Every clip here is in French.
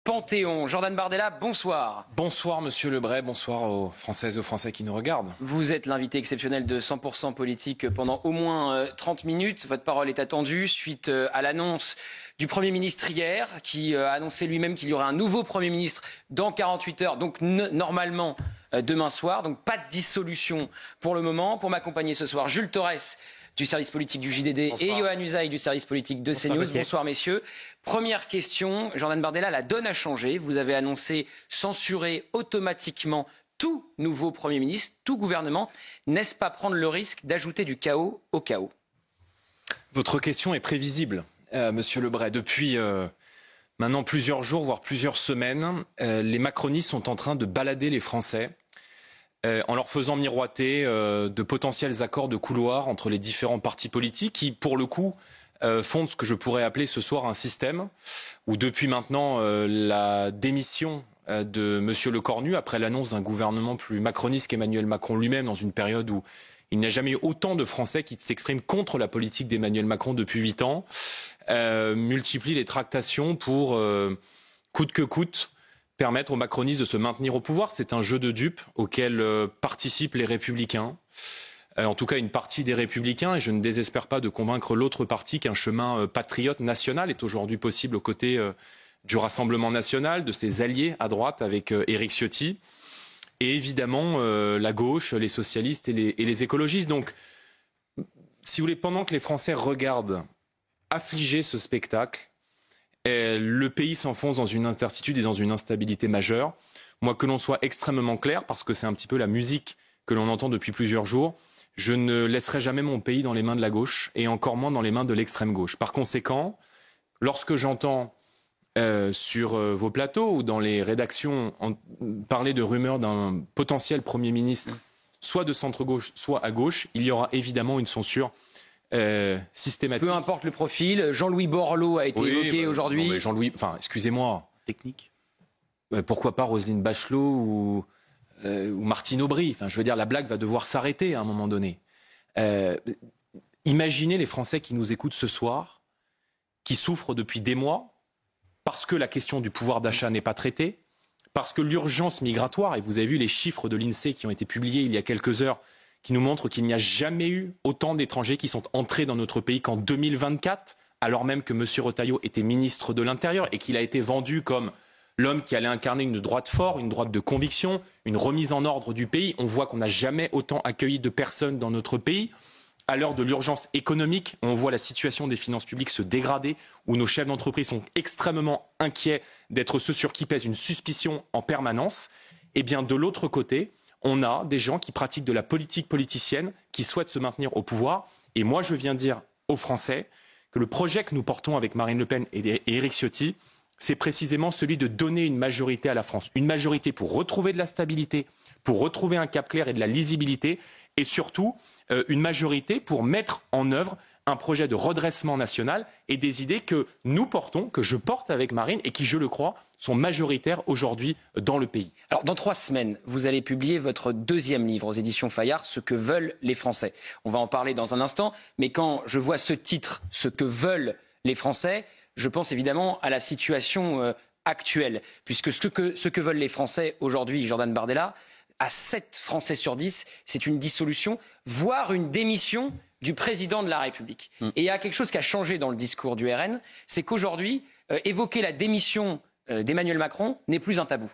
Panthéon. Jordan Bardella, bonsoir. Bonsoir Monsieur Lebray, bonsoir aux Françaises et aux Français qui nous regardent. Vous êtes l'invité exceptionnel de 100% politique pendant au moins 30 minutes. Votre parole est attendue suite à l'annonce du Premier ministre hier, qui a annoncé lui-même qu'il y aurait un nouveau Premier ministre dans 48 heures, donc normalement demain soir. Donc pas de dissolution pour le moment. Pour m'accompagner ce soir, Jules Torres du service politique du JDD. Bonsoir. Et Yohann Usaï du service politique de CNews. Bonsoir messieurs. Première question, Jordan Bardella, la donne a changé. Vous avez annoncé censurer automatiquement tout nouveau Premier ministre, tout gouvernement. N'est-ce pas prendre le risque d'ajouter du chaos au chaos? Votre question est prévisible, Monsieur Lebray. Depuis maintenant plusieurs jours, voire plusieurs semaines, les macronistes sont en train de balader les Français en leur faisant miroiter de potentiels accords de couloir entre les différents partis politiques qui, pour le coup, fondent ce que je pourrais appeler ce soir un système où depuis maintenant la démission de M. Lecornu, après l'annonce d'un gouvernement plus macroniste qu'Emmanuel Macron lui-même, dans une période où il n'y a jamais eu autant de Français qui s'expriment contre la politique d'Emmanuel Macron depuis 8 ans, multiplie les tractations pour, coûte que coûte, permettre aux macronistes de se maintenir au pouvoir. C'est un jeu de dupes auquel participent les Républicains. En tout cas, une partie des Républicains, et je ne désespère pas de convaincre l'autre parti qu'un chemin patriote national est aujourd'hui possible aux côtés du Rassemblement national, de ses alliés à droite avec Éric Ciotti, et évidemment la gauche, les socialistes et les écologistes. Donc, si vous voulez, pendant que les Français regardent affligés ce spectacle, le pays s'enfonce dans une incertitude et dans une instabilité majeure. Moi, que l'on soit extrêmement clair, parce que c'est un petit peu la musique que l'on entend depuis plusieurs jours, je ne laisserai jamais mon pays dans les mains de la gauche et encore moins dans les mains de l'extrême gauche. Par conséquent, lorsque j'entends sur vos plateaux ou dans les rédactions parler de rumeurs d'un potentiel Premier ministre, soit de centre-gauche, soit à gauche, il y aura évidemment une censure systématique. Peu importe le profil, Jean-Louis Borloo a été évoqué aujourd'hui. Jean-Louis, excusez-moi. Technique. Pourquoi pas Roselyne Bachelot ou Martine Aubry. Je veux dire, la blague va devoir s'arrêter à un moment donné. Imaginez les Français qui nous écoutent ce soir, qui souffrent depuis des mois, parce que la question du pouvoir d'achat n'est pas traitée, parce que l'urgence migratoire, et vous avez vu les chiffres de l'INSEE qui ont été publiés il y a quelques heures, qui nous montrent qu'il n'y a jamais eu autant d'étrangers qui sont entrés dans notre pays qu'en 2024, alors même que M. Retailleau était ministre de l'Intérieur et qu'il a été vendu comme l'homme qui allait incarner une droite forte, une droite de conviction, une remise en ordre du pays. On voit qu'on n'a jamais autant accueilli de personnes dans notre pays. À l'heure de l'urgence économique, on voit la situation des finances publiques se dégrader, où nos chefs d'entreprise sont extrêmement inquiets d'être ceux sur qui pèse une suspicion en permanence. Et bien de l'autre côté, on a des gens qui pratiquent de la politique politicienne, qui souhaitent se maintenir au pouvoir. Et moi, je viens dire aux Français que le projet que nous portons avec Marine Le Pen et Éric Ciotti, c'est précisément celui de donner une majorité à la France. Une majorité pour retrouver de la stabilité, pour retrouver un cap clair et de la lisibilité, et surtout une majorité pour mettre en œuvre un projet de redressement national et des idées que nous portons, que je porte avec Marine et qui, je le crois, sont majoritaires aujourd'hui dans le pays. Alors, dans 3 semaines, vous allez publier votre 2e livre aux éditions Fayard, Ce que veulent les Français. On va en parler dans un instant, mais quand je vois ce titre, Ce que veulent les Français, je pense évidemment à la situation actuelle, puisque ce que veulent les Français aujourd'hui, Jordan Bardella, à 7 Français sur 10, c'est une dissolution, voire une démission du président de la République. Et il y a quelque chose qui a changé dans le discours du RN, c'est qu'aujourd'hui, évoquer la démission d'Emmanuel Macron n'est plus un tabou.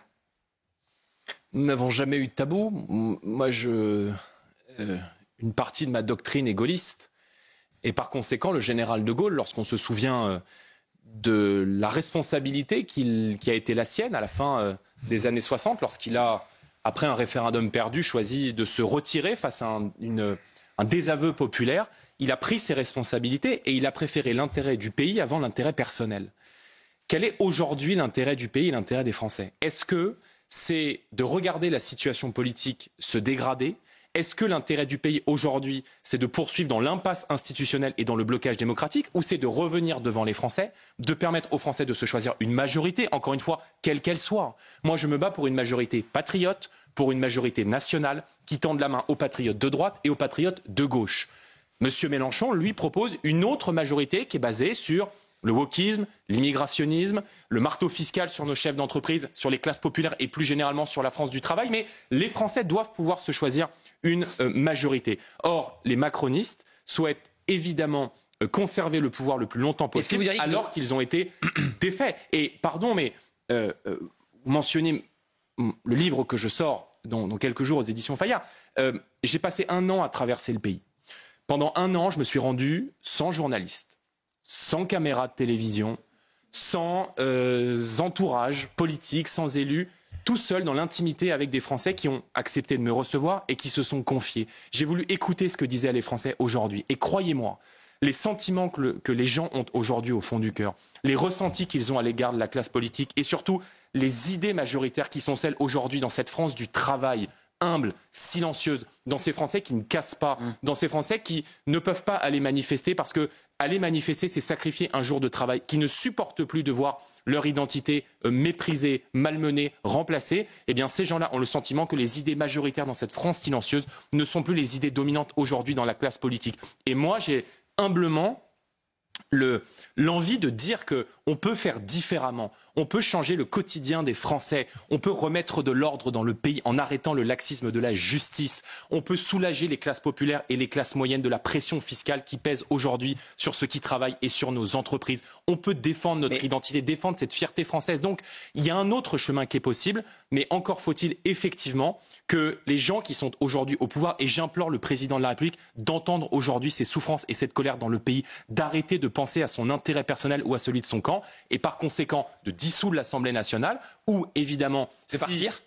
Nous n'avons jamais eu de tabou. Moi, une partie de ma doctrine est gaulliste. Et par conséquent, le général de Gaulle, lorsqu'on se souvient de la responsabilité qui a été la sienne à la fin des années 60, lorsqu'il a, après un référendum perdu, choisi de se retirer face à un désaveu populaire, il a pris ses responsabilités et il a préféré l'intérêt du pays avant l'intérêt personnel. Quel est aujourd'hui l'intérêt du pays et l'intérêt des Français? Est-ce que c'est de regarder la situation politique se dégrader? Est-ce que l'intérêt du pays aujourd'hui, c'est de poursuivre dans l'impasse institutionnelle et dans le blocage démocratique, ou c'est de revenir devant les Français, de permettre aux Français de se choisir une majorité, encore une fois, quelle qu'elle soit? Moi, je me bats pour une majorité patriote, pour une majorité nationale, qui tende la main aux patriotes de droite et aux patriotes de gauche. Monsieur Mélenchon, lui, propose une autre majorité qui est basée sur le wokisme, l'immigrationnisme, le marteau fiscal sur nos chefs d'entreprise, sur les classes populaires et plus généralement sur la France du travail. Mais les Français doivent pouvoir se choisir une majorité. Or, les macronistes souhaitent évidemment conserver le pouvoir le plus longtemps possible alors qu'ils ont été défaits. Et pardon, mais vous mentionnez le livre que je sors dans quelques jours aux éditions Fayard. J'ai passé 1 an à traverser le pays. Pendant 1 an, je me suis rendu sans journaliste, sans caméra de télévision, sans entourage politique, sans élus, tout seul dans l'intimité avec des Français qui ont accepté de me recevoir et qui se sont confiés. J'ai voulu écouter ce que disaient les Français aujourd'hui. Et croyez-moi, les sentiments que les gens ont aujourd'hui au fond du cœur, les ressentis qu'ils ont à l'égard de la classe politique et surtout les idées majoritaires qui sont celles aujourd'hui dans cette France du travail, humble, silencieuse, dans ces Français qui ne cassent pas, dans ces Français qui ne peuvent pas aller manifester parce que aller manifester, c'est sacrifier un jour de travail, qui ne supportent plus de voir leur identité méprisée, malmenée, remplacée. Eh bien, ces gens-là ont le sentiment que les idées majoritaires dans cette France silencieuse ne sont plus les idées dominantes aujourd'hui dans la classe politique. Et moi, j'ai humblement l'envie de dire qu'on peut faire différemment, on peut changer le quotidien des Français, on peut remettre de l'ordre dans le pays en arrêtant le laxisme de la justice, on peut soulager les classes populaires et les classes moyennes de la pression fiscale qui pèse aujourd'hui sur ceux qui travaillent et sur nos entreprises. On peut défendre notre identité, défendre cette fierté française. Donc il y a un autre chemin qui est possible, mais encore faut-il effectivement que les gens qui sont aujourd'hui au pouvoir, et j'implore le président de la République d'entendre aujourd'hui ces souffrances et cette colère dans le pays, d'arrêter de penser à son intérêt personnel ou à celui de son camp, et par conséquent de dissoudre l'Assemblée nationale, ou évidemment,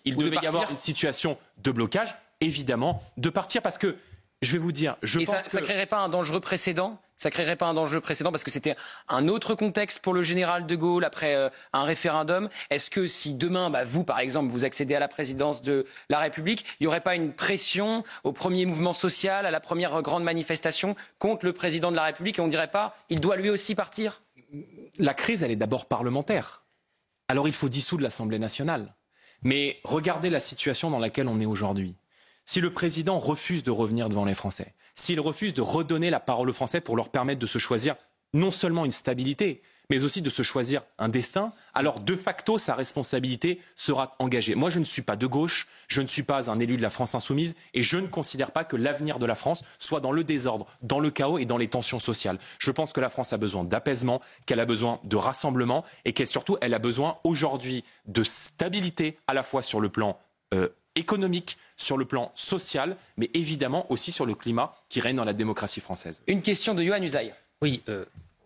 il devait y avoir une situation de blocage, évidemment, de partir, parce que, je vais vous dire, ça créerait pas un dangereux précédent ? Ça créerait pas un dangereux précédent parce que c'était un autre contexte pour le général de Gaulle après un référendum. Est-ce que si demain, vous par exemple, vous accédez à la présidence de la République, il n'y aurait pas une pression au premier mouvement social, à la première grande manifestation contre le président de la République et on ne dirait pas, il doit lui aussi partir ? La crise, elle est d'abord parlementaire. Alors il faut dissoudre l'Assemblée nationale. Mais regardez la situation dans laquelle on est aujourd'hui. Si le président refuse de revenir devant les Français, s'il refuse de redonner la parole aux Français pour leur permettre de se choisir non seulement une stabilité, mais aussi de se choisir un destin, alors de facto, sa responsabilité sera engagée. Moi, je ne suis pas de gauche, je ne suis pas un élu de la France insoumise, et je ne considère pas que l'avenir de la France soit dans le désordre, dans le chaos et dans les tensions sociales. Je pense que la France a besoin d'apaisement, qu'elle a besoin de rassemblement, et qu'elle surtout, elle a besoin aujourd'hui de stabilité, à la fois sur le plan économique, sur le plan social, mais évidemment aussi sur le climat qui règne dans la démocratie française. Une question de Yohann Usaï. Oui,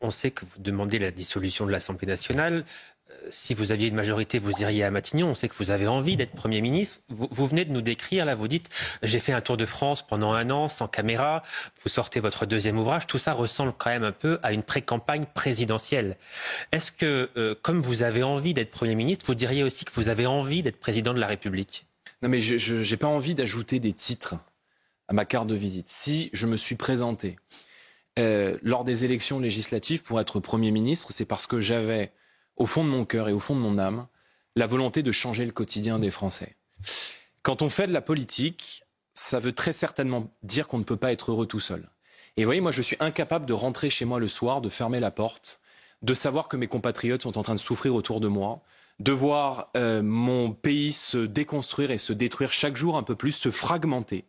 on sait que vous demandez la dissolution de l'Assemblée nationale. Si vous aviez une majorité, vous iriez à Matignon. On sait que vous avez envie d'être Premier ministre. Vous venez de nous décrire, là, vous dites « j'ai fait un tour de France pendant 1 an, sans caméra ». Vous sortez votre 2e ouvrage. Tout ça ressemble quand même un peu à une pré-campagne présidentielle. Est-ce que, comme vous avez envie d'être Premier ministre, vous diriez aussi que vous avez envie d'être Président de la République ? Non, mais je n'ai pas envie d'ajouter des titres à ma carte de visite. Si je me suis présenté lors des élections législatives pour être Premier ministre, c'est parce que j'avais, au fond de mon cœur et au fond de mon âme, la volonté de changer le quotidien des Français. Quand on fait de la politique, ça veut très certainement dire qu'on ne peut pas être heureux tout seul. Et vous voyez, moi, je suis incapable de rentrer chez moi le soir, de fermer la porte, de savoir que mes compatriotes sont en train de souffrir autour de moi, de voir mon pays se déconstruire et se détruire chaque jour un peu plus, se fragmenter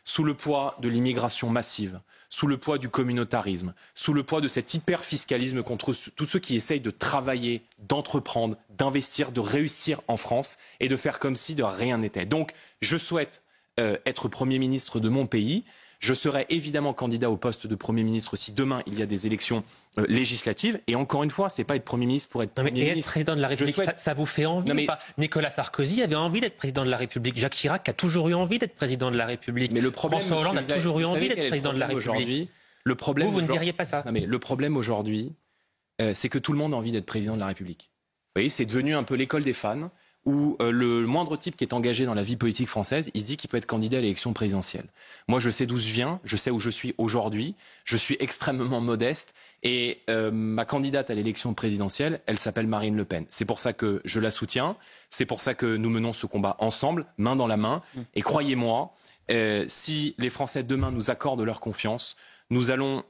sous le poids de l'immigration massive, sous le poids du communautarisme, sous le poids de cet hyper-fiscalisme contre tous ceux qui essayent de travailler, d'entreprendre, d'investir, de réussir en France et de faire comme si de rien n'était. Donc, je souhaite être Premier ministre de mon pays. Je serai évidemment candidat au poste de Premier ministre si demain il y a des élections législatives. Et encore une fois, c'est pas être Premier ministre pour être Premier ministre. Être président de la République, ça vous fait envie ou pas ? Nicolas Sarkozy avait envie d'être président de la République. Jacques Chirac a toujours eu envie d'être président de la République. Mais le problème, François Hollande a toujours eu envie d'être président de la République. Vous ne diriez pas ça ? Non, mais le problème aujourd'hui, c'est que tout le monde a envie d'être président de la République. Vous voyez, c'est devenu un peu l'école des fans, où le moindre type qui est engagé dans la vie politique française, il se dit qu'il peut être candidat à l'élection présidentielle. Moi, je sais d'où je viens, je sais où je suis aujourd'hui, je suis extrêmement modeste, et ma candidate à l'élection présidentielle, elle s'appelle Marine Le Pen. C'est pour ça que je la soutiens, c'est pour ça que nous menons ce combat ensemble, main dans la main, et croyez-moi, si les Français demain nous accordent leur confiance, nous allons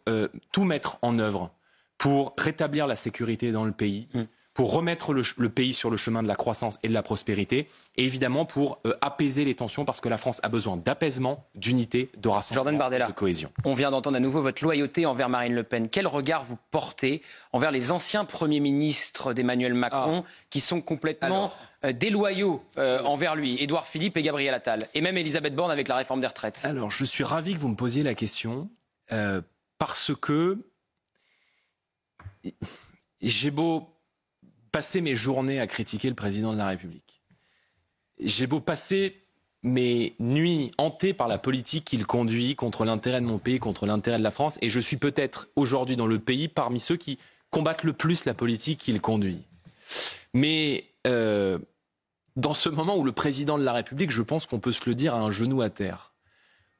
tout mettre en œuvre pour rétablir la sécurité dans le pays, pour remettre le pays sur le chemin de la croissance et de la prospérité, et évidemment pour apaiser les tensions, parce que la France a besoin d'apaisement, d'unité, de rassemblement, de cohésion. On vient d'entendre à nouveau votre loyauté envers Marine Le Pen. Quel regard vous portez envers les anciens premiers ministres d'Emmanuel Macron qui sont complètement déloyaux envers lui, Édouard Philippe et Gabriel Attal, et même Elisabeth Borne avec la réforme des retraites? Alors, je suis ravi que vous me posiez la question, parce que j'ai beau passer mes journées à critiquer le président de la République, j'ai beau passer mes nuits hantées par la politique qu'il conduit contre l'intérêt de mon pays, contre l'intérêt de la France, et je suis peut-être aujourd'hui dans le pays parmi ceux qui combattent le plus la politique qu'il conduit. Mais dans ce moment où le président de la République, je pense qu'on peut se le dire, a un genou à terre,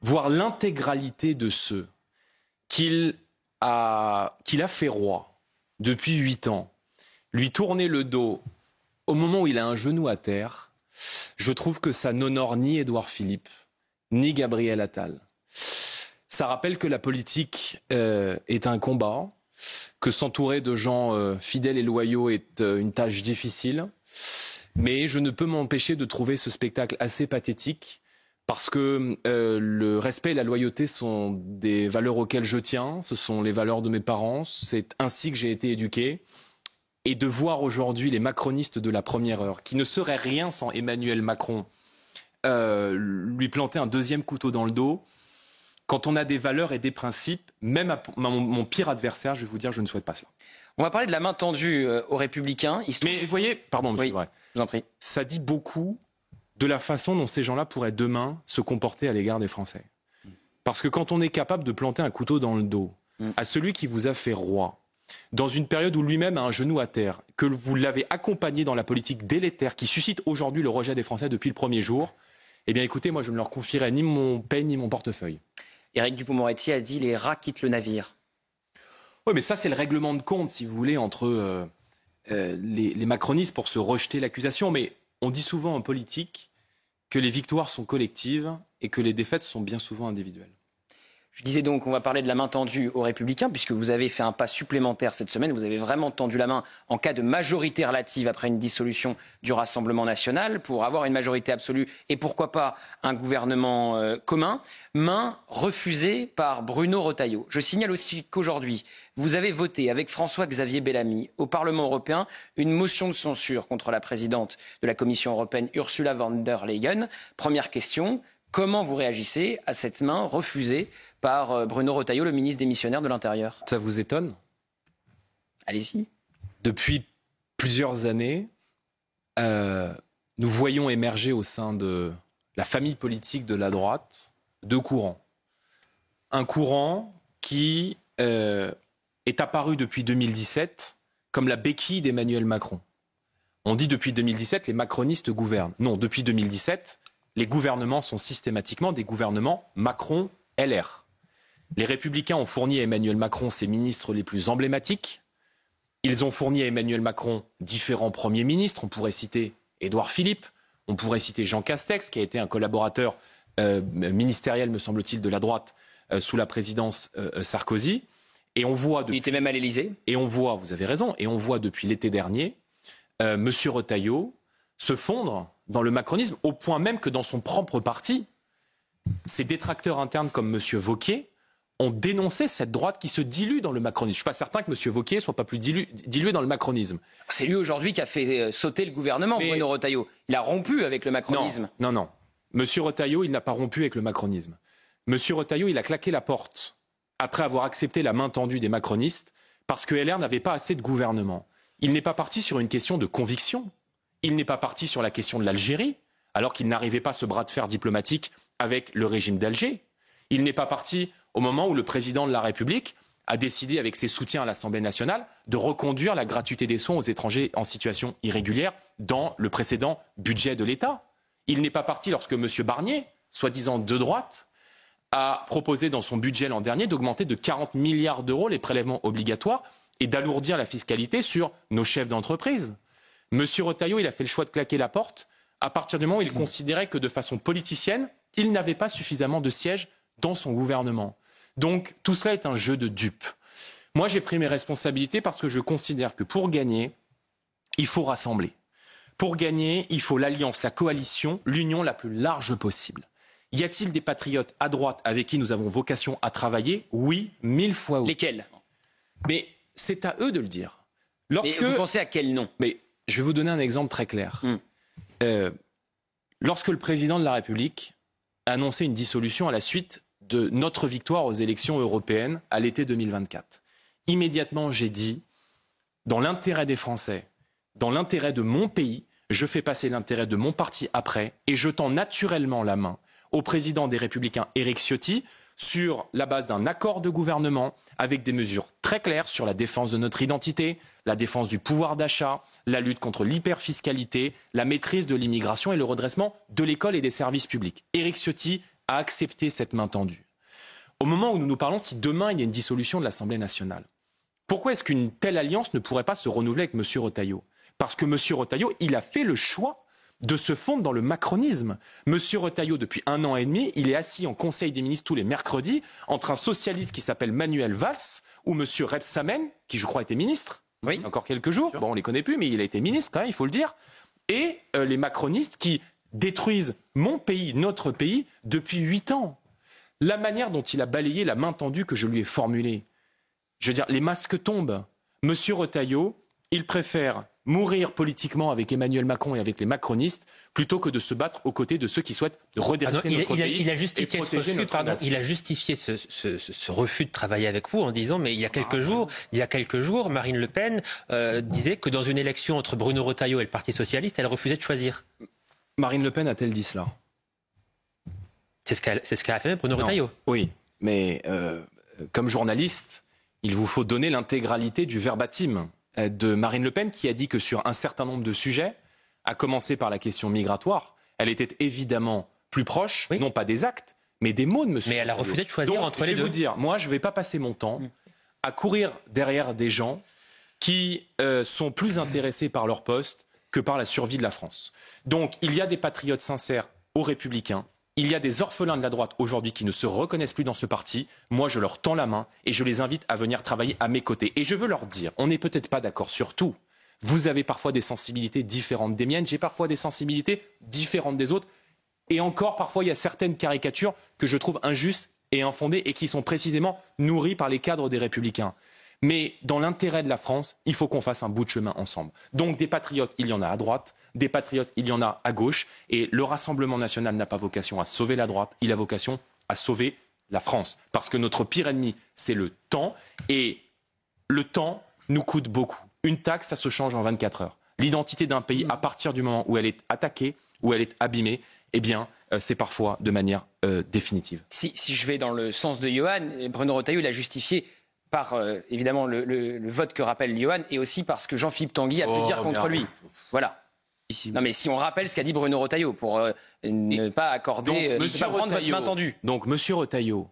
voir l'intégralité de ceux qu'il a fait roi depuis 8 ans, lui tourner le dos au moment où il a un genou à terre, je trouve que ça n'honore ni Édouard Philippe, ni Gabriel Attal. Ça rappelle que la politique est un combat, que s'entourer de gens fidèles et loyaux est une tâche difficile. Mais je ne peux m'empêcher de trouver ce spectacle assez pathétique, parce que le respect et la loyauté sont des valeurs auxquelles je tiens, ce sont les valeurs de mes parents, c'est ainsi que j'ai été éduqué. Et de voir aujourd'hui les macronistes de la première heure, qui ne seraient rien sans Emmanuel Macron, lui planter un deuxième couteau dans le dos, quand on a des valeurs et des principes, même à mon pire adversaire, je vais vous dire, je ne souhaite pas cela. On va parler de la main tendue aux Républicains. Mais vous voyez, pardon, monsieur Bray, je vous en prie. Ça dit beaucoup de la façon dont ces gens-là pourraient demain se comporter à l'égard des Français. Parce que quand on est capable de planter un couteau dans le dos à celui qui vous a fait roi, dans une période où lui-même a un genou à terre, que vous l'avez accompagné dans la politique délétère qui suscite aujourd'hui le rejet des Français depuis le premier jour, eh bien écoutez, moi je ne leur confierai ni mon paie ni mon portefeuille. Éric Dupond-Moretti a dit « les rats quittent le navire ». Oui, mais ça c'est le règlement de compte, si vous voulez, entre les macronistes pour se rejeter l'accusation. Mais on dit souvent en politique que les victoires sont collectives et que les défaites sont bien souvent individuelles. Je disais donc, on va parler de la main tendue aux Républicains, puisque vous avez fait un pas supplémentaire cette semaine. Vous avez vraiment tendu la main en cas de majorité relative après une dissolution du Rassemblement national, pour avoir une majorité absolue et pourquoi pas un gouvernement commun. Main refusée par Bruno Retailleau. Je signale aussi qu'aujourd'hui, vous avez voté avec François-Xavier Bellamy au Parlement européen une motion de censure contre la présidente de la Commission européenne, Ursula von der Leyen. Première question. Comment vous réagissez à cette main refusée par Bruno Retailleau, le ministre démissionnaire de l'Intérieur? Ça vous étonne? Allez-y. Depuis plusieurs années, nous voyons émerger au sein de la famille politique de la droite 2 courants. Un courant qui est apparu depuis 2017 comme la béquille d'Emmanuel Macron. On dit depuis 2017, les macronistes gouvernent. Non, depuis 2017... les gouvernements sont systématiquement des gouvernements Macron-LR. Les Républicains ont fourni à Emmanuel Macron ses ministres les plus emblématiques. Ils ont fourni à Emmanuel Macron différents premiers ministres. On pourrait citer Édouard Philippe, on pourrait citer Jean Castex, qui a été un collaborateur ministériel, me semble-t-il, de la droite sous la présidence Sarkozy. Et on voit il était même à l'Élysée. Et on voit, vous avez raison, et on voit depuis l'été dernier, M. Retailleau se fondre dans le macronisme, au point même que dans son propre parti, ses détracteurs internes comme M. Wauquiez ont dénoncé cette droite qui se dilue dans le macronisme. Je ne suis pas certain que M. Wauquiez soit pas plus dilué dans le macronisme. C'est lui aujourd'hui qui a fait sauter le gouvernement, Bruno Retailleau. Il a rompu avec le macronisme. Non. M. Retailleau, il n'a pas rompu avec le macronisme. M. Retailleau, il a claqué la porte après avoir accepté la main tendue des macronistes parce que LR n'avait pas assez de gouvernement. Il n'est pas parti sur une question de conviction. Il n'est pas parti sur la question de l'Algérie, alors qu'il n'arrivait pas ce bras de fer diplomatique avec le régime d'Alger. Il n'est pas parti au moment où le président de la République a décidé, avec ses soutiens à l'Assemblée nationale, de reconduire la gratuité des soins aux étrangers en situation irrégulière dans le précédent budget de l'État. Il n'est pas parti lorsque M. Barnier, soi-disant de droite, a proposé dans son budget l'an dernier d'augmenter de 40 milliards d'euros les prélèvements obligatoires et d'alourdir la fiscalité sur nos chefs d'entreprise. M. Retailleau, il a fait le choix de claquer la porte à partir du moment où il considérait que de façon politicienne, il n'avait pas suffisamment de sièges dans son gouvernement. Donc tout cela est un jeu de dupes. Moi, j'ai pris mes responsabilités parce que je considère que pour gagner, il faut rassembler. Pour gagner, il faut l'alliance, la coalition, l'union la plus large possible. Y a-t-il des patriotes à droite avec qui nous avons vocation à travailler? Oui, 1000 fois oui. Lesquels? Mais c'est à eux de le dire. Mais vous pensez à quel nom? Mais je vais vous donner un exemple très clair. Lorsque le président de la République a annoncé une dissolution à la suite de notre victoire aux élections européennes à l'été 2024, immédiatement j'ai dit, dans l'intérêt des Français, dans l'intérêt de mon pays, je fais passer l'intérêt de mon parti après et je tends naturellement la main au président des Républicains, Éric Ciotti, sur la base d'un accord de gouvernement avec des mesures très claires sur la défense de notre identité, la défense du pouvoir d'achat, la lutte contre l'hyperfiscalité, la maîtrise de l'immigration et le redressement de l'école et des services publics. Éric Ciotti a accepté cette main tendue. Au moment où nous nous parlons, si demain il y a une dissolution de l'Assemblée nationale, pourquoi est-ce qu'une telle alliance ne pourrait pas se renouveler avec M. Retailleau? Parce que M. Retailleau, il a fait le choix de se fondre dans le macronisme. M. Retailleau, depuis 1 an et demi, il est assis en Conseil des ministres tous les mercredis entre un socialiste qui s'appelle Manuel Valls ou M. Rebsamen, qui je crois était ministre, oui, encore quelques jours, bon on les connaît plus, mais il a été ministre quand même, il faut le dire, et les macronistes qui détruisent mon pays, notre pays, depuis 8 ans. La manière dont il a balayé la main tendue que je lui ai formulée, je veux dire, les masques tombent. M. Retailleau, il préfère mourir politiquement avec Emmanuel Macron et avec les macronistes plutôt que de se battre aux côtés de ceux qui souhaitent redresser notre pays et protéger notre nation. Il a justifié ce refus de travailler avec vous en disant mais il y a quelques jours, Marine Le Pen disait que dans une élection entre Bruno Retailleau et le Parti socialiste, elle refusait de choisir. Marine Le Pen a-t-elle dit cela? C'est ce qu'a affirmé Bruno Retailleau. Oui, mais comme journaliste, il vous faut donner l'intégralité du verbatim de Marine Le Pen qui a dit que sur un certain nombre de sujets, à commencer par la question migratoire, elle était évidemment plus proche, non pas des actes, mais des mots de monsieur. Mais elle a refusé de choisir entre les deux. Je vais vous dire, moi je ne vais pas passer mon temps à courir derrière des gens qui sont plus intéressés par leur poste que par la survie de la France. Donc il y a des patriotes sincères aux Républicains. Il y a des orphelins de la droite aujourd'hui qui ne se reconnaissent plus dans ce parti. Moi, je leur tends la main et je les invite à venir travailler à mes côtés. Et je veux leur dire, on n'est peut-être pas d'accord sur tout. Vous avez parfois des sensibilités différentes des miennes. J'ai parfois des sensibilités différentes des autres. Et encore, parfois, il y a certaines caricatures que je trouve injustes et infondées et qui sont précisément nourries par les cadres des Républicains. Mais dans l'intérêt de la France, il faut qu'on fasse un bout de chemin ensemble. Donc des patriotes, il y en a à droite, des patriotes, il y en a à gauche. Et le Rassemblement national n'a pas vocation à sauver la droite, il a vocation à sauver la France. Parce que notre pire ennemi, c'est le temps. Et le temps nous coûte beaucoup. Une taxe, ça se change en 24 heures. L'identité d'un pays, à partir du moment où elle est attaquée, où elle est abîmée, eh bien, c'est parfois de manière définitive. Si je vais dans le sens de Johan, Bruno Retailleau l'a justifié par évidemment le vote que rappelle Johan et aussi parce que Jean-Philippe Tanguy a pu dire contre lui. Voilà. Ici. Non mais si on rappelle ce qu'a dit Bruno Retailleau pour ne pas accorder, ne pas prendre votre main tendue. Donc Monsieur Retailleau,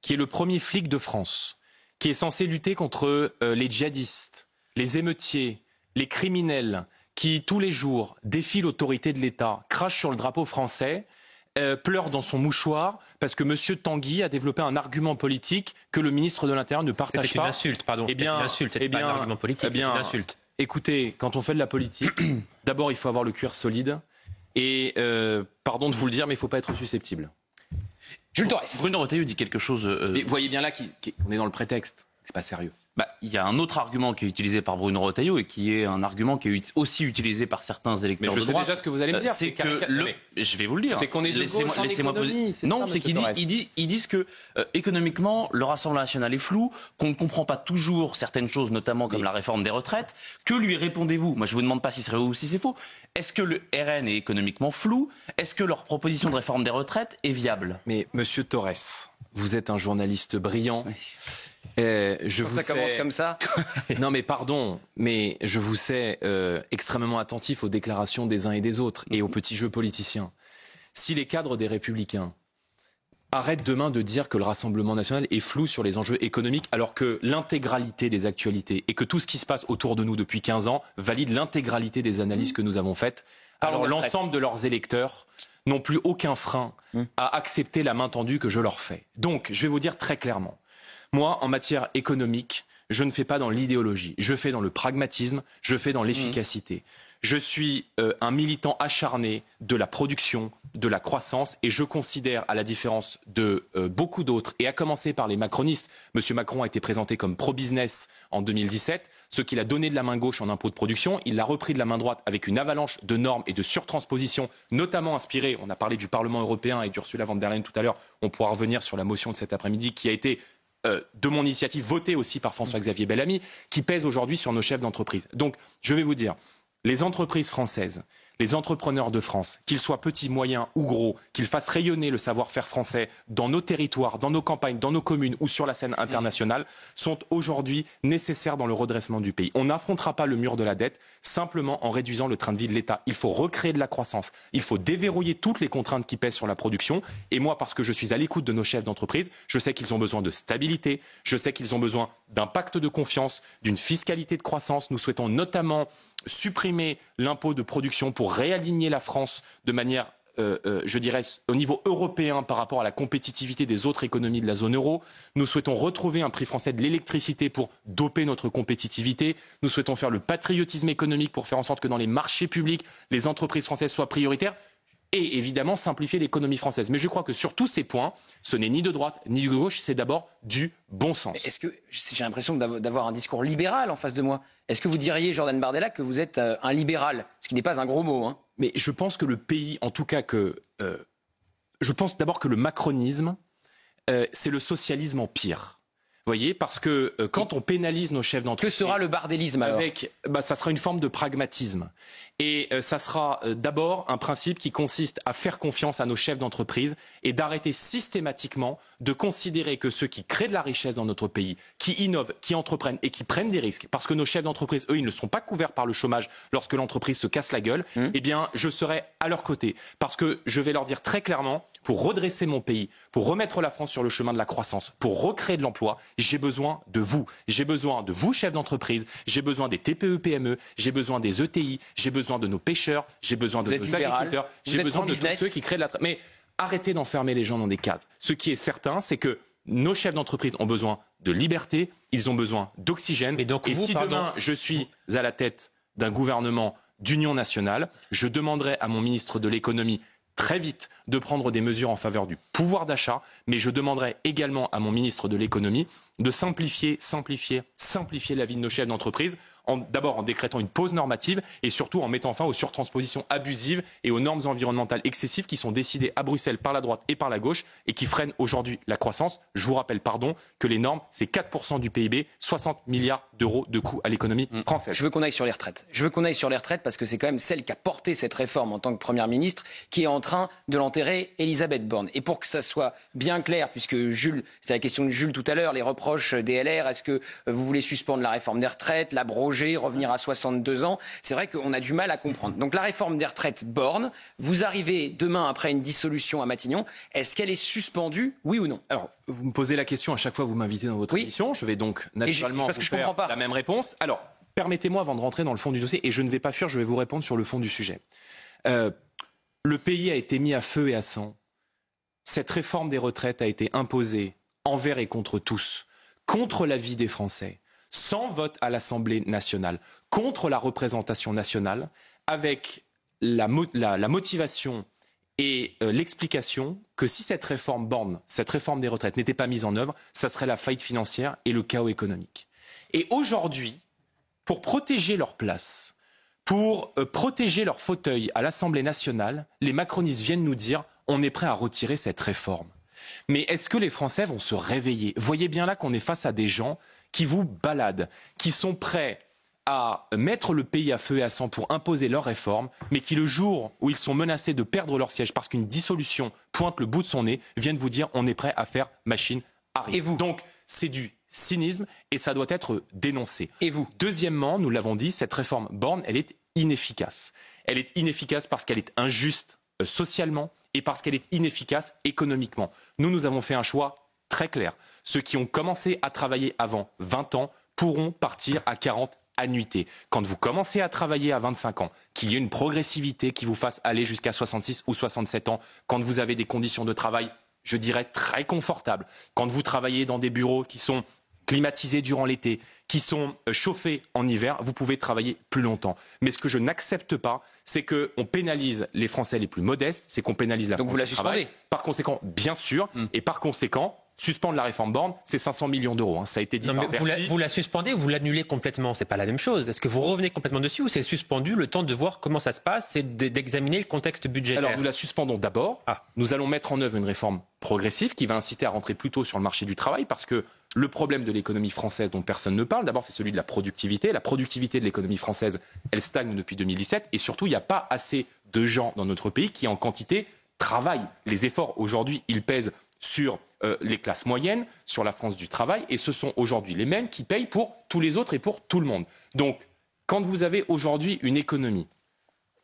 qui est le premier flic de France, qui est censé lutter contre les djihadistes, les émeutiers, les criminels, qui tous les jours défient l'autorité de l'État, crachent sur le drapeau français, pleure dans son mouchoir parce que M. Tanguy a développé un argument politique que le ministre de l'Intérieur ne partage pas. C'était une insulte, pardon. C'était une insulte, c'était pas un argument politique, c'était une insulte. Écoutez, quand on fait de la politique, d'abord il faut avoir le cuir solide et, pardon de vous le dire, mais il ne faut pas être susceptible. Jules Torres. Bruno Retailleau dit quelque chose... Mais vous voyez bien là qu'on est dans le prétexte, c'est pas sérieux. Il y a un autre argument qui est utilisé par Bruno Retailleau et qui est un argument qui est aussi utilisé par certains électeurs de droite. Mais je sais déjà ce que vous allez me dire. C'est que je vais vous le dire. C'est qu'on est de gauche en économie. Non, c'est qu'ils disent que économiquement, le Rassemblement national est flou, qu'on ne comprend pas toujours certaines choses, notamment comme la réforme des retraites. Que lui répondez-vous? Moi, je vous demande pas si c'est vrai ou si c'est faux. Est-ce que le RN est économiquement flou? Est-ce que leur proposition de réforme des retraites est viable? Mais Monsieur Torres, vous êtes un journaliste brillant. Oui. Ça commence comme ça. Non mais pardon, mais je vous sais extrêmement attentif aux déclarations des uns et des autres et aux petits jeux politiciens. Si les cadres des Républicains arrêtent demain de dire que le Rassemblement national est flou sur les enjeux économiques alors que l'intégralité des actualités et que tout ce qui se passe autour de nous depuis 15 ans valide l'intégralité des analyses que nous avons faites, alors l'ensemble de leurs électeurs n'ont plus aucun frein à accepter la main tendue que je leur fais. Donc je vais vous dire très clairement, moi, en matière économique, je ne fais pas dans l'idéologie, je fais dans le pragmatisme, je fais dans l'efficacité. Je suis un militant acharné de la production, de la croissance, et je considère, à la différence de beaucoup d'autres, et à commencer par les macronistes, M. Macron a été présenté comme pro-business en 2017, ce qu'il a donné de la main gauche en impôt de production, il l'a repris de la main droite avec une avalanche de normes et de surtranspositions, notamment inspirées, on a parlé du Parlement européen et d'Ursula von der Leyen tout à l'heure, on pourra revenir sur la motion de cet après-midi qui a été de mon initiative, votée aussi par François-Xavier Bellamy, qui pèse aujourd'hui sur nos chefs d'entreprise. Donc, je vais vous dire, les entreprises françaises, les entrepreneurs de France, qu'ils soient petits, moyens ou gros, qu'ils fassent rayonner le savoir-faire français dans nos territoires, dans nos campagnes, dans nos communes ou sur la scène internationale, sont aujourd'hui nécessaires dans le redressement du pays. On n'affrontera pas le mur de la dette simplement en réduisant le train de vie de l'État. Il faut recréer de la croissance. Il faut déverrouiller toutes les contraintes qui pèsent sur la production. Et moi, parce que je suis à l'écoute de nos chefs d'entreprise, je sais qu'ils ont besoin de stabilité, je sais qu'ils ont besoin d'un pacte de confiance, d'une fiscalité de croissance. Nous souhaitons notamment supprimer l'impôt de production pour réaligner la France de manière, je dirais, au niveau européen par rapport à la compétitivité des autres économies de la zone euro. Nous souhaitons retrouver un prix français de l'électricité pour doper notre compétitivité. Nous souhaitons faire le patriotisme économique pour faire en sorte que dans les marchés publics, les entreprises françaises soient prioritaires. Et évidemment simplifier l'économie française. Mais je crois que sur tous ces points, ce n'est ni de droite ni de gauche, c'est d'abord du bon sens. Mais est-ce que j'ai l'impression d'avoir un discours libéral en face de moi? Est-ce que vous diriez, Jordan Bardella, que vous êtes un libéral? Ce qui n'est pas un gros mot. Hein. Mais je pense que le pays, en tout cas que... je pense d'abord que le macronisme, c'est le socialisme en pire. Vous voyez, parce que quand on pénalise nos chefs d'entreprise... Que sera le bardélisme alors? Ça sera une forme de pragmatisme. Et ça sera d'abord un principe qui consiste à faire confiance à nos chefs d'entreprise et d'arrêter systématiquement de considérer que ceux qui créent de la richesse dans notre pays, qui innovent, qui entreprennent et qui prennent des risques, parce que nos chefs d'entreprise, eux, ils ne sont pas couverts par le chômage lorsque l'entreprise se casse la gueule, eh bien, je serai à leur côté. Parce que je vais leur dire très clairement, pour redresser mon pays, pour remettre la France sur le chemin de la croissance, pour recréer de l'emploi, j'ai besoin de vous. J'ai besoin de vous, chefs d'entreprise, j'ai besoin des TPE-PME, j'ai besoin des ETI, j'ai besoin de nos pêcheurs, j'ai besoin de nos agriculteurs, j'ai besoin de tous ceux qui créent de la... Mais arrêtez d'enfermer les gens dans des cases. Ce qui est certain, c'est que nos chefs d'entreprise ont besoin de liberté, ils ont besoin d'oxygène. Et si demain, je suis à la tête d'un gouvernement d'union nationale, je demanderai à mon ministre de l'économie très vite de prendre des mesures en faveur du pouvoir d'achat, mais je demanderai également à mon ministre de l'économie de simplifier la vie de nos chefs d'entreprise, d'abord en décrétant une pause normative et surtout en mettant fin aux surtranspositions abusives et aux normes environnementales excessives qui sont décidées à Bruxelles par la droite et par la gauche et qui freinent aujourd'hui la croissance. Je vous rappelle, que les normes, c'est 4% du PIB, 60 milliards d'euros de coûts à l'économie française. Je veux qu'on aille sur les retraites. Parce que c'est quand même celle qui a porté cette réforme en tant que Première ministre qui est en train de l'enterrer, Elisabeth Borne. Et pour que ça soit bien clair, puisque Jules, c'est la question de Jules tout à l'heure, les reproches des LR, est-ce que vous voulez suspendre la réforme des retraites, l'abroger, revenir à 62 ans? C'est vrai qu'on a du mal à comprendre. Donc la réforme des retraites Borne, vous arrivez demain après une dissolution à Matignon, est-ce qu'elle est suspendue, oui ou non? Alors, vous me posez la question à chaque fois que vous m'invitez dans votre émission, je vais donc naturellement vous faire la même réponse. Alors, permettez-moi avant de rentrer dans le fond du dossier, et je ne vais pas fuir, je vais vous répondre sur le fond du sujet. Le pays a été mis à feu et à sang. Cette réforme des retraites a été imposée envers et contre tous, contre l'avis des Français, sans vote à l'Assemblée nationale, contre la représentation nationale, avec la motivation et l'explication que si cette réforme Borne, cette réforme des retraites n'était pas mise en œuvre, ça serait la faillite financière et le chaos économique. Et aujourd'hui, pour protéger leur place, pour protéger leur fauteuil à l'Assemblée nationale, les macronistes viennent nous dire on est prêt à retirer cette réforme. Mais est-ce que les Français vont se réveiller? Voyez bien là qu'on est face à des gens qui vous baladent, qui sont prêts à mettre le pays à feu et à sang pour imposer leurs réformes, mais qui, le jour où ils sont menacés de perdre leur siège parce qu'une dissolution pointe le bout de son nez, viennent vous dire on est prêt à faire machine arrière. Et vous? Donc c'est du cynisme et ça doit être dénoncé. Et vous? Deuxièmement, nous l'avons dit, cette réforme Borne, elle est inefficace. Elle est inefficace parce qu'elle est injuste socialement et parce qu'elle est inefficace économiquement. Nous avons fait un choix très clair. Ceux qui ont commencé à travailler avant 20 ans pourront partir à 40 annuités. Quand vous commencez à travailler à 25 ans, qu'il y ait une progressivité qui vous fasse aller jusqu'à 66 ou 67 ans, quand vous avez des conditions de travail, je dirais, très confortables, quand vous travaillez dans des bureaux qui sont climatisés durant l'été, qui sont chauffés en hiver, vous pouvez travailler plus longtemps. Mais ce que je n'accepte pas, c'est qu'on pénalise les Français les plus modestes, c'est qu'on pénalise la Donc France vous la du travail. suspendez. Par conséquent, bien sûr, et par conséquent, suspendre la réforme Borne, c'est 500 millions d'euros. Hein. Ça a été dit Non, par mais Bercy. vous la suspendez ou vous l'annulez complètement? C'est pas la même chose. Est-ce que vous revenez complètement dessus ou c'est suspendu le temps de voir comment ça se passe et d'examiner le contexte budgétaire? Alors nous la suspendons d'abord. Nous allons mettre en œuvre une réforme progressive qui va inciter à rentrer plus tôt sur le marché du travail parce que le problème de l'économie française dont personne ne parle, d'abord c'est celui de la productivité. La productivité de l'économie française, elle stagne depuis 2017 et surtout il n'y a pas assez de gens dans notre pays qui en quantité travaillent. Les efforts aujourd'hui, ils pèsent sur les classes moyennes, sur la France du travail, et ce sont aujourd'hui les mêmes qui payent pour tous les autres et pour tout le monde. Donc, quand vous avez aujourd'hui une économie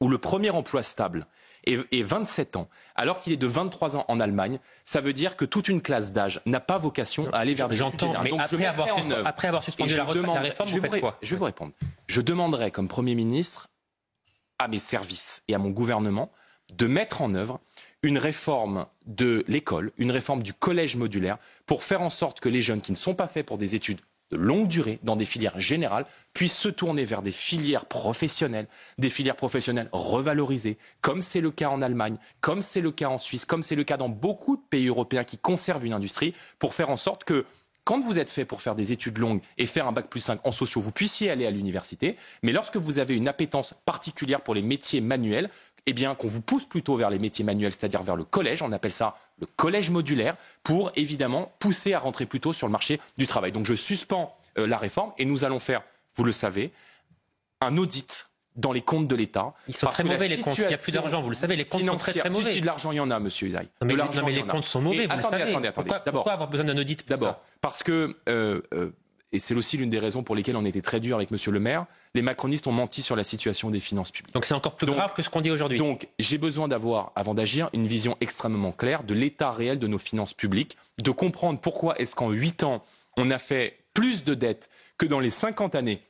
où le premier emploi stable est 27 ans, alors qu'il est de 23 ans en Allemagne, ça veut dire que toute une classe d'âge n'a pas vocation à aller vers des études J'entends, mais générales. Donc, après avoir suspendu la réforme, vous faites quoi? Je vais vous répondre. Je demanderai comme Premier ministre à mes services et à mon gouvernement de mettre en œuvre une réforme de l'école, une réforme du collège modulaire pour faire en sorte que les jeunes qui ne sont pas faits pour des études de longue durée dans des filières générales puissent se tourner vers des filières professionnelles revalorisées, comme c'est le cas en Allemagne, comme c'est le cas en Suisse, comme c'est le cas dans beaucoup de pays européens qui conservent une industrie, pour faire en sorte que quand vous êtes fait pour faire des études longues et faire un bac+5 en sociaux, vous puissiez aller à l'université, mais lorsque vous avez une appétence particulière pour les métiers manuels, eh bien, qu'on vous pousse plutôt vers les métiers manuels, c'est-à-dire vers le collège, on appelle ça le collège modulaire, pour évidemment pousser à rentrer plus tôt sur le marché du travail. Donc je suspends la réforme et nous allons faire, vous le savez, un audit dans les comptes de l'État. Ils sont très mauvais les comptes, il n'y a plus d'argent, vous le savez, les comptes sont très très mauvais. Si de l'argent il y en a, monsieur Usaï. Non mais les comptes sont mauvais, vous le savez. Attendez. Pourquoi avoir besoin d'un audit? D'abord, parce que... et c'est aussi l'une des raisons pour lesquelles on était très dur avec monsieur le maire, les macronistes ont menti sur la situation des finances publiques. Donc c'est encore plus grave que ce qu'on dit aujourd'hui. Donc j'ai besoin d'avoir, avant d'agir, une vision extrêmement claire de l'état réel de nos finances publiques, de comprendre pourquoi est-ce qu'en 8 ans, on a fait plus de dettes que dans les 50 années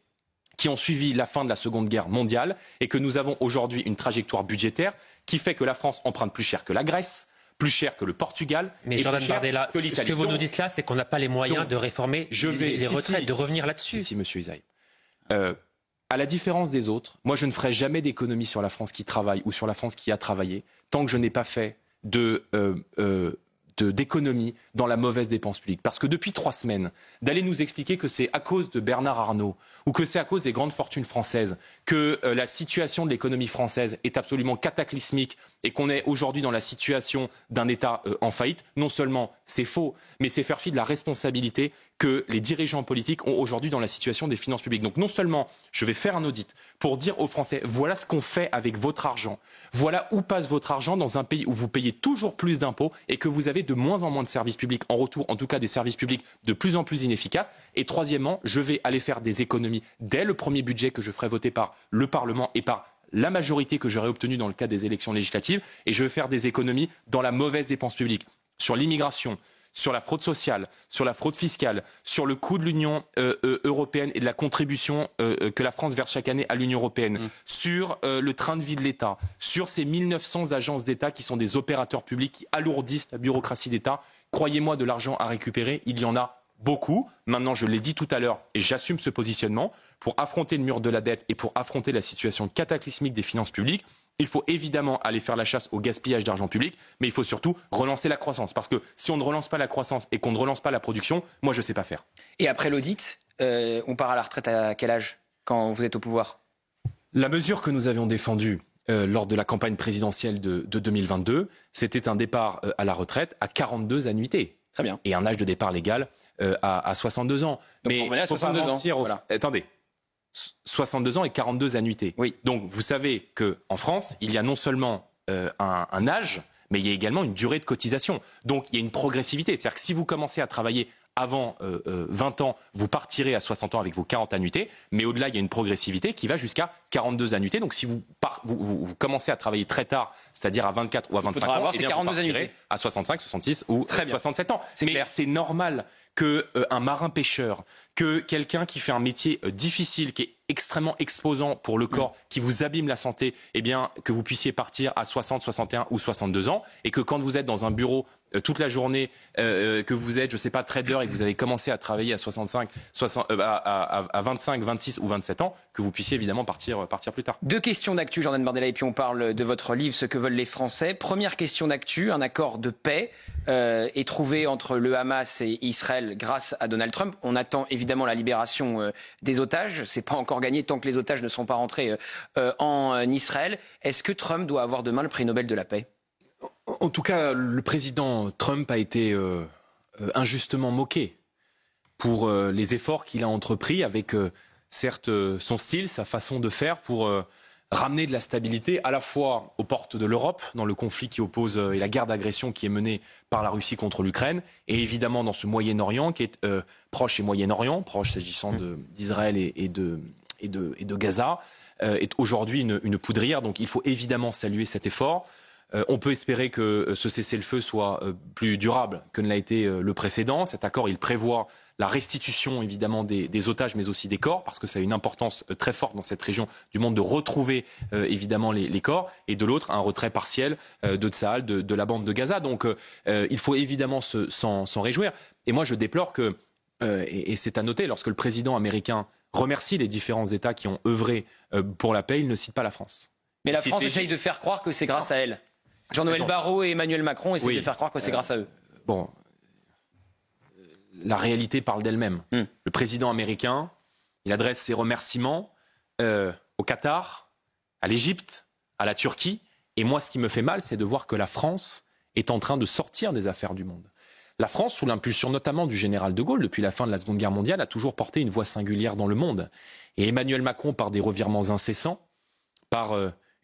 qui ont suivi la fin de la Seconde Guerre mondiale et que nous avons aujourd'hui une trajectoire budgétaire qui fait que la France emprunte plus cher que la Grèce, plus cher que le Portugal, mais et Jordan plus cher Bardella, que l'Italie. Ce que vous nous dites là, c'est qu'on n'a pas les moyens de réformer les retraites, de revenir là-dessus. Si, monsieur Usaï. À la différence des autres, moi je ne ferai jamais d'économie sur la France qui travaille ou sur la France qui a travaillé tant que je n'ai pas fait d'économie dans la mauvaise dépense publique. Parce que depuis 3 semaines, d'aller nous expliquer que c'est à cause de Bernard Arnault ou que c'est à cause des grandes fortunes françaises que la situation de l'économie française est absolument cataclysmique et qu'on est aujourd'hui dans la situation d'un État en faillite, non seulement c'est faux, mais c'est faire fi de la responsabilité que les dirigeants politiques ont aujourd'hui dans la situation des finances publiques. Donc non seulement je vais faire un audit pour dire aux Français, voilà ce qu'on fait avec votre argent, voilà où passe votre argent dans un pays où vous payez toujours plus d'impôts et que vous avez de moins en moins de services publics, en retour en tout cas des services publics de plus en plus inefficaces. Et troisièmement, je vais aller faire des économies dès le premier budget que je ferai voter par le Parlement et par la majorité que j'aurai obtenue dans le cadre des élections législatives, et je vais faire des économies dans la mauvaise dépense publique, sur l'immigration, sur la fraude sociale, sur la fraude fiscale, sur le coût de l'Union européenne et de la contribution que la France verse chaque année à l'Union européenne, sur le train de vie de l'État, sur ces 1900 agences d'État qui sont des opérateurs publics qui alourdissent la bureaucratie d'État. Croyez-moi, de l'argent à récupérer, il y en a beaucoup. Maintenant, je l'ai dit tout à l'heure et j'assume ce positionnement. Pour affronter le mur de la dette et pour affronter la situation cataclysmique des finances publiques, il faut évidemment aller faire la chasse au gaspillage d'argent public, mais il faut surtout relancer la croissance. Parce que si on ne relance pas la croissance et qu'on ne relance pas la production, moi je ne sais pas faire. Et après l'audit, on part à la retraite à quel âge quand vous êtes au pouvoir? La mesure que nous avions défendue lors de la campagne présidentielle de 2022, c'était un départ à la retraite à 42 annuités. Très bien. Et un âge de départ légal à 62 ans. Donc mais on revenait à 62 ans. Voilà. Attendez. 62 ans et 42 annuités. Oui. Donc vous savez qu'en France, il y a non seulement un âge, mais il y a également une durée de cotisation. Donc il y a une progressivité. C'est-à-dire que si vous commencez à travailler avant 20 ans, vous partirez à 60 ans avec vos 40 annuités, mais au-delà, il y a une progressivité qui va jusqu'à 42 annuités. Donc si vous commencez à travailler très tard, c'est-à-dire à 24 ou à 25 ans, eh bien, 42 vous partirez annuités. à 65, 66 ou 67 ans. Mais c'est normal qu'un marin pêcheur que quelqu'un qui fait un métier difficile, qui est extrêmement exposant pour le corps, qui vous abîme la santé, eh bien, que vous puissiez partir à 60, 61 ou 62 ans, et que quand vous êtes dans un bureau toute la journée, que vous êtes, je sais pas, trader, et que vous avez commencé à travailler à 65, à 25, 26 ou 27 ans, que vous puissiez évidemment partir plus tard. Deux questions d'actu, Jordan Bardella, et puis on parle de votre livre, Ce que veulent les Français. Première question d'actu, un accord de paix est trouvé entre le Hamas et Israël grâce à Donald Trump. On attend évidemment la libération des otages. C'est pas encore gagné tant que les otages ne sont pas rentrés en Israël. Est-ce que Trump doit avoir demain le prix Nobel de la paix ? En tout cas, le président Trump a été injustement moqué pour les efforts qu'il a entrepris avec, certes, son style, sa façon de faire pour ramener de la stabilité à la fois aux portes de l'Europe, dans le conflit qui oppose et la guerre d'agression qui est menée par la Russie contre l'Ukraine, et évidemment dans ce Moyen-Orient qui est proche et Moyen-Orient, proche s'agissant d'Israël et de Gaza, est aujourd'hui une poudrière. Donc il faut évidemment saluer cet effort. On peut espérer que ce cessez-le-feu soit plus durable que ne l'a été le précédent. Cet accord, il prévoit la restitution évidemment des otages, mais aussi des corps, parce que ça a une importance très forte dans cette région du monde de retrouver évidemment les corps, et de l'autre, un retrait partiel de Tsahal, de la bande de Gaza. Donc il faut évidemment s'en réjouir. Et moi, je déplore que, et c'est à noter, lorsque le président américain remercie les différents États qui ont œuvré pour la paix, il ne cite pas la France. Mais la France essaye de faire croire que c'est grâce à elle. Jean-Noël Barrot et Emmanuel Macron essayent de faire croire que c'est grâce à eux. Bon, la réalité parle d'elle-même. Le président américain, il adresse ses remerciements au Qatar, à l'Égypte, à la Turquie. Et moi, ce qui me fait mal, c'est de voir que la France est en train de sortir des affaires du monde. La France, sous l'impulsion notamment du général de Gaulle, depuis la fin de la Seconde Guerre mondiale, a toujours porté une voix singulière dans le monde. Et Emmanuel Macron, par des revirements incessants, par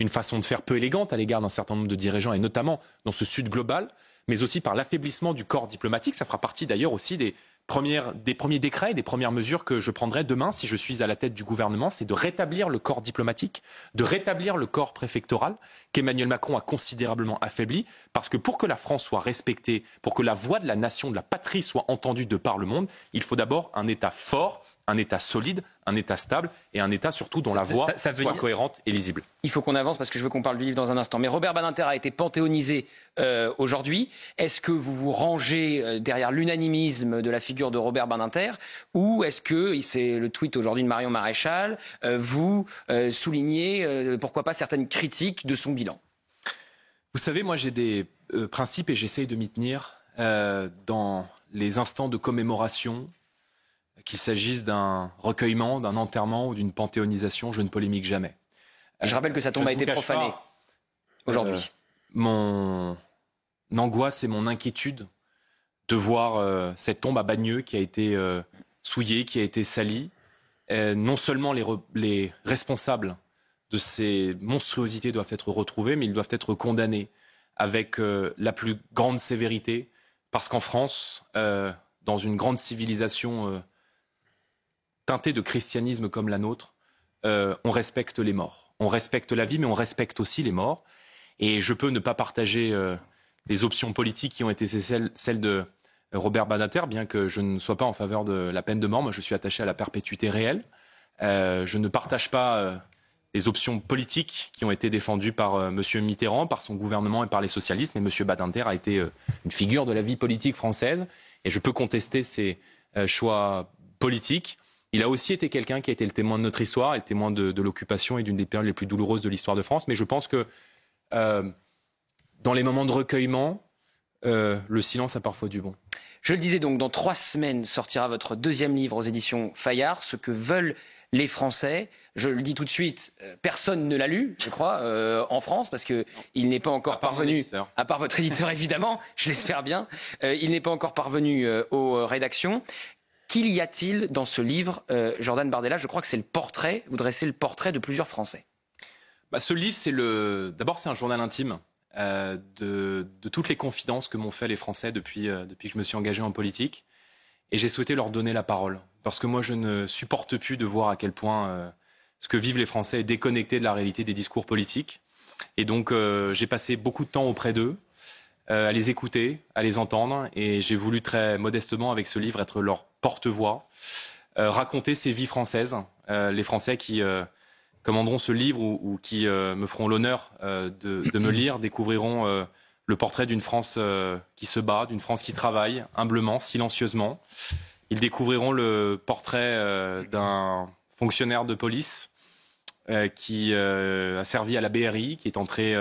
une façon de faire peu élégante à l'égard d'un certain nombre de dirigeants, et notamment dans ce Sud global, mais aussi par l'affaiblissement du corps diplomatique. Ça fera partie d'ailleurs aussi des premiers décrets, des premières mesures que je prendrai demain si je suis à la tête du gouvernement, c'est de rétablir le corps diplomatique, de rétablir le corps préfectoral qu'Emmanuel Macron a considérablement affaibli, parce que pour que la France soit respectée, pour que la voix de la nation, de la patrie soit entendue de par le monde, il faut d'abord un État fort, un État solide, un État stable et un État surtout dont la voix soit cohérente et lisible. Il faut qu'on avance parce que je veux qu'on parle du livre dans un instant. Mais Robert Badinter a été panthéonisé aujourd'hui. Est-ce que vous vous rangez derrière l'unanimisme de la figure de Robert Badinter, ou est-ce que, c'est le tweet aujourd'hui de Marion Maréchal, vous soulignez pourquoi pas certaines critiques de son bilan ? Vous savez, moi j'ai des principes et j'essaye de m'y tenir dans les instants de commémoration. Qu'il s'agisse d'un recueillement, d'un enterrement ou d'une panthéonisation, je ne polémique jamais. Je rappelle que sa tombe a été profanée aujourd'hui. Mon angoisse et mon inquiétude de voir cette tombe à Bagneux qui a été souillée, qui a été salie. Non seulement les responsables de ces monstruosités doivent être retrouvés, mais ils doivent être condamnés avec la plus grande sévérité, parce qu'en France, dans une grande civilisation teintée de christianisme comme la nôtre, on respecte les morts. On respecte la vie, mais on respecte aussi les morts. Et je peux ne pas partager les options politiques qui ont été celles de Robert Badinter, bien que je ne sois pas en faveur de la peine de mort. Moi, je suis attaché à la perpétuité réelle. Je ne partage pas les options politiques qui ont été défendues par M. Mitterrand, par son gouvernement et par les socialistes. Mais M. Badinter a été une figure de la vie politique française. Et je peux contester ses choix politiques. Il a aussi été quelqu'un qui a été le témoin de notre histoire, et le témoin de l'occupation et d'une des périodes les plus douloureuses de l'histoire de France. Mais je pense que dans les moments de recueillement, le silence a parfois du bon. Je le disais donc, dans 3 semaines sortira votre deuxième livre aux éditions Fayard, Ce que veulent les Français. Je le dis tout de suite, personne ne l'a lu, je crois, en France, parce qu'il n'est pas encore parvenu, à part votre éditeur évidemment, je l'espère bien, il n'est pas encore parvenu aux rédactions. Qu'y a-t-il dans ce livre, Jordan Bardella? Je crois que c'est le portrait, vous dressez le portrait de plusieurs Français. Ce livre, d'abord c'est un journal intime de toutes les confidences que m'ont fait les Français depuis que je me suis engagé en politique. Et j'ai souhaité leur donner la parole. Parce que moi, je ne supporte plus de voir à quel point ce que vivent les Français est déconnecté de la réalité des discours politiques. Et donc, j'ai passé beaucoup de temps auprès d'eux, à les écouter, à les entendre. Et j'ai voulu très modestement, avec ce livre, être leur porte-voix. raconter ces vies françaises. Les Français qui commanderont ce livre ou qui me feront l'honneur de me lire découvriront le portrait d'une France qui se bat, d'une France qui travaille humblement, silencieusement. Ils découvriront le portrait d'un fonctionnaire de police qui a servi à la BRI, qui est entré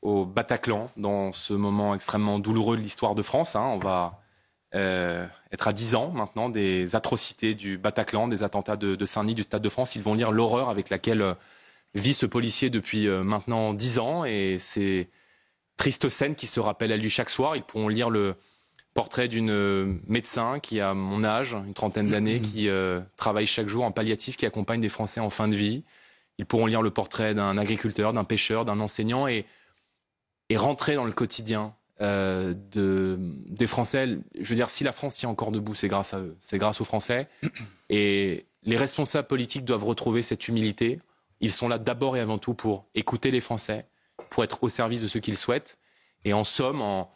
au Bataclan dans ce moment extrêmement douloureux de l'histoire de France. On va être à 10 ans maintenant des atrocités du Bataclan, des attentats de Saint-Denis, du Stade de France. Ils vont lire l'horreur avec laquelle vit ce policier depuis maintenant 10 ans et ces tristes scènes qui se rappellent à lui chaque soir. Ils pourront lire le portrait d'une médecin qui a mon âge, une trentaine d'années, qui travaille chaque jour en palliatif, qui accompagne des Français en fin de vie. Ils pourront lire le portrait d'un agriculteur, d'un pêcheur, d'un enseignant et rentrer dans le quotidien des Français. Je veux dire, si la France tient encore debout, c'est grâce à eux, c'est grâce aux Français. Et les responsables politiques doivent retrouver cette humilité. Ils sont là d'abord et avant tout pour écouter les Français, pour être au service de ce qu'ils souhaitent. Et en somme, en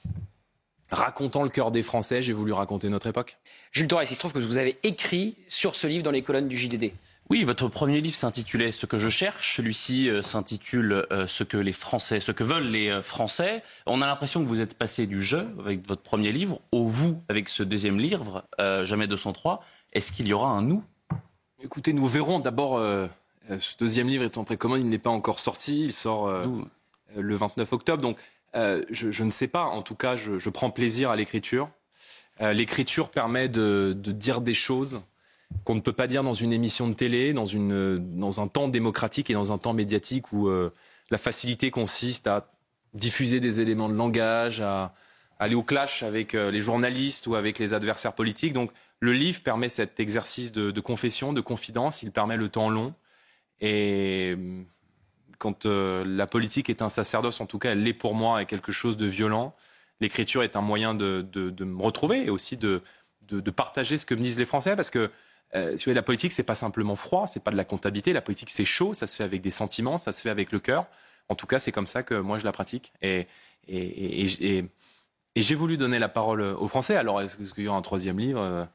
racontant le cœur des Français, j'ai voulu raconter notre époque. Jules Torres, il se trouve que vous avez écrit sur ce livre dans les colonnes du JDD. Oui, votre premier livre s'intitulait « Ce que je cherche ». Celui-ci s'intitule « Ce que veulent les Français ». On a l'impression que vous êtes passé du « je » avec votre premier livre au « vous » avec ce deuxième livre, Jamais 203. Est-ce qu'il y aura un « nous » ? Écoutez, nous verrons. D'abord, ce deuxième livre est en précommande, il n'est pas encore sorti. Il sort le 29 octobre. Donc, je ne sais pas. En tout cas, je prends plaisir à l'écriture. L'écriture permet de dire des choses qu'on ne peut pas dire dans une émission de télé, dans un temps démocratique et dans un temps médiatique où la facilité consiste à diffuser des éléments de langage, à aller au clash avec les journalistes ou avec les adversaires politiques. Donc le livre permet cet exercice de confession, de confidence, il permet le temps long. Et quand la politique est un sacerdoce, en tout cas elle l'est pour moi, et quelque chose de violent, l'écriture est un moyen de me retrouver et aussi de partager ce que me disent les Français, parce que si vous voulez, la politique, c'est pas simplement froid, c'est pas de la comptabilité. La politique, c'est chaud, ça se fait avec des sentiments, ça se fait avec le cœur. En tout cas, c'est comme ça que moi je la pratique. Et j'ai voulu donner la parole aux Français. Alors, est-ce qu'il y aura un troisième livre ?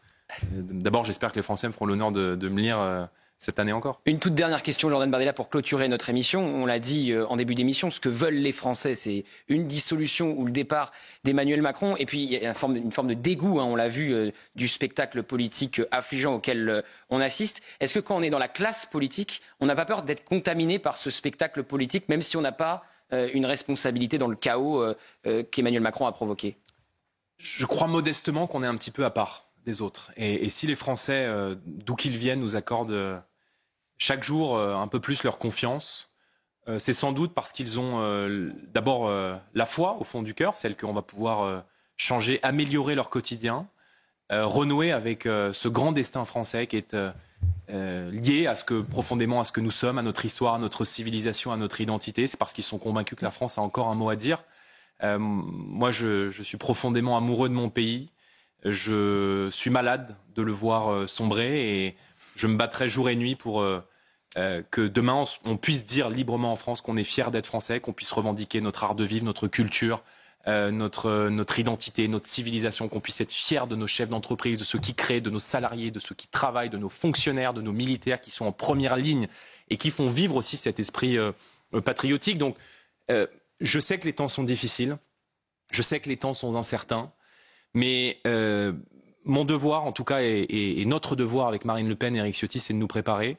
D'abord, j'espère que les Français me feront l'honneur de me lire cette année encore. Une toute dernière question, Jordan Bardella, pour clôturer notre émission. On l'a dit en début d'émission, ce que veulent les Français, c'est une dissolution ou le départ d'Emmanuel Macron. Et puis, il y a une forme de dégoût, on l'a vu, du spectacle politique affligeant auquel on assiste. Est-ce que quand on est dans la classe politique, on n'a pas peur d'être contaminé par ce spectacle politique, même si on n'a pas une responsabilité dans le chaos qu'Emmanuel Macron a provoqué ? Je crois modestement qu'on est un petit peu à part des autres. Et si les Français, d'où qu'ils viennent, nous accordent chaque jour un peu plus leur confiance, c'est sans doute parce qu'ils ont d'abord la foi au fond du cœur, celle qu'on va pouvoir changer, améliorer leur quotidien, renouer avec ce grand destin français qui est lié profondément à ce que nous sommes, à notre histoire, à notre civilisation, à notre identité. C'est parce qu'ils sont convaincus que la France a encore un mot à dire. Moi, je suis profondément amoureux de mon pays. Je suis malade de le voir sombrer et je me battrai jour et nuit pour que demain on puisse dire librement en France qu'on est fier d'être français, qu'on puisse revendiquer notre art de vivre, notre culture, notre identité, notre civilisation, qu'on puisse être fier de nos chefs d'entreprise, de ceux qui créent, de nos salariés, de ceux qui travaillent, de nos fonctionnaires, de nos militaires qui sont en première ligne et qui font vivre aussi cet esprit patriotique. Donc je sais que les temps sont difficiles, je sais que les temps sont incertains, mais mon devoir, en tout cas, et notre devoir avec Marine Le Pen et Éric Ciotti, c'est de nous préparer.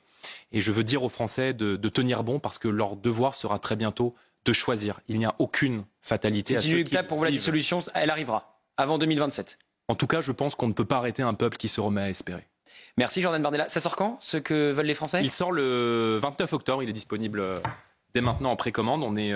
Et je veux dire aux Français de tenir bon parce que leur devoir sera très bientôt de choisir. Il n'y a aucune fatalité à ceux qui inéluctable pour vous, la dissolution, elle arrivera avant 2027. En tout cas, je pense qu'on ne peut pas arrêter un peuple qui se remet à espérer. Merci Jordan Bardella. Ça sort quand, ce que veulent les Français ? Il sort le 29 octobre. Il est disponible dès maintenant en précommande. On est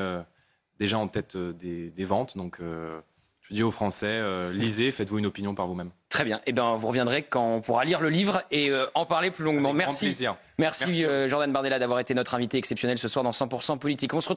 déjà en tête des ventes. Donc, je dis aux Français, lisez, faites-vous une opinion par vous-même. Très bien. Eh bien, vous reviendrez quand on pourra lire le livre et en parler plus longuement. Avec grand plaisir. Merci Jordan Bardella d'avoir été notre invité exceptionnel ce soir dans 100% Politique. On se retrouve